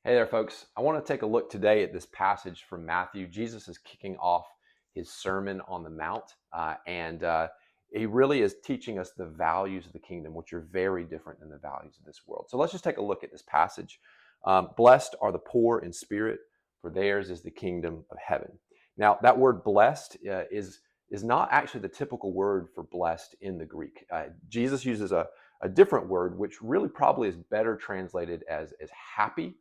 Hey there, folks. I want to take a look today at this passage from Matthew. Jesus is kicking off his Sermon on the Mount, and he really is teaching us the values of the kingdom, which are very different than the values of this world. So let's just take a look at this passage. Blessed are the poor in spirit, for theirs is the kingdom of heaven. Now, that word blessed is not actually the typical word for blessed in the Greek. Jesus uses a different word, which really probably is better translated as happy,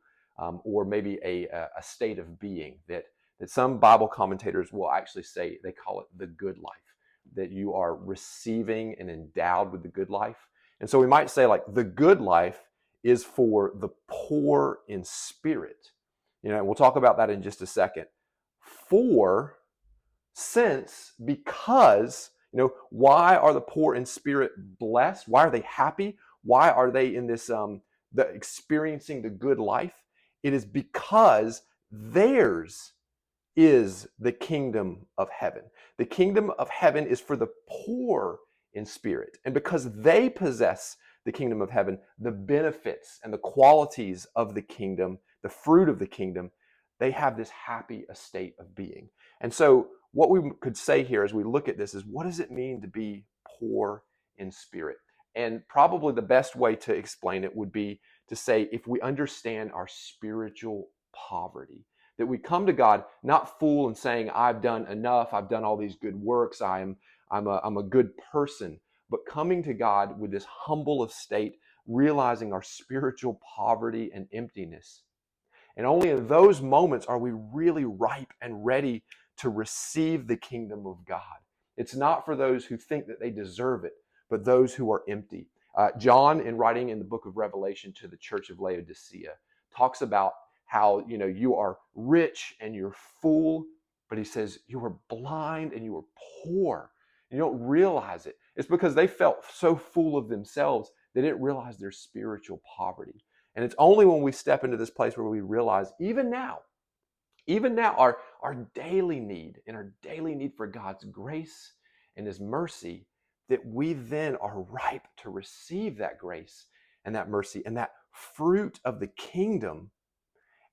or maybe a state of being that some Bible commentators will actually say, they call it the good life, that you are receiving and endowed with the good life. And so we might say, like, the good life is for the poor in spirit. We'll talk about that in just a second. Because, why are the poor in spirit blessed? Why are they happy? Why are they in this experiencing the good life? It is because theirs is the kingdom of heaven. The kingdom of heaven is for the poor in spirit. And because they possess the kingdom of heaven, the benefits and the qualities of the kingdom, the fruit of the kingdom, they have this happy estate of being. And so what we could say here as we look at this is, what does it mean to be poor in spirit? And probably the best way to explain it would be to say, if we understand our spiritual poverty, that we come to God not full and saying, I've done enough, I've done all these good works, I'm a good person, but coming to God with this humble estate, realizing our spiritual poverty and emptiness. And only in those moments are we really ripe and ready to receive the kingdom of God. It's not for those who think that they deserve it, but those who are empty. John, in writing in the book of Revelation to the church of Laodicea, talks about how you are rich and you're full, but he says you are blind and you are poor. You don't realize it. It's because they felt so full of themselves they didn't realize their spiritual poverty. And it's only when we step into this place where we realize, even now, our daily need and our daily need for God's grace and his mercy, that we then are ripe to receive that grace and that mercy and that fruit of the kingdom.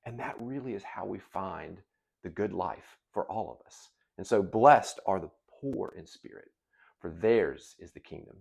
And that really is how we find the good life for all of us. And so blessed are the poor in spirit, for theirs is the kingdom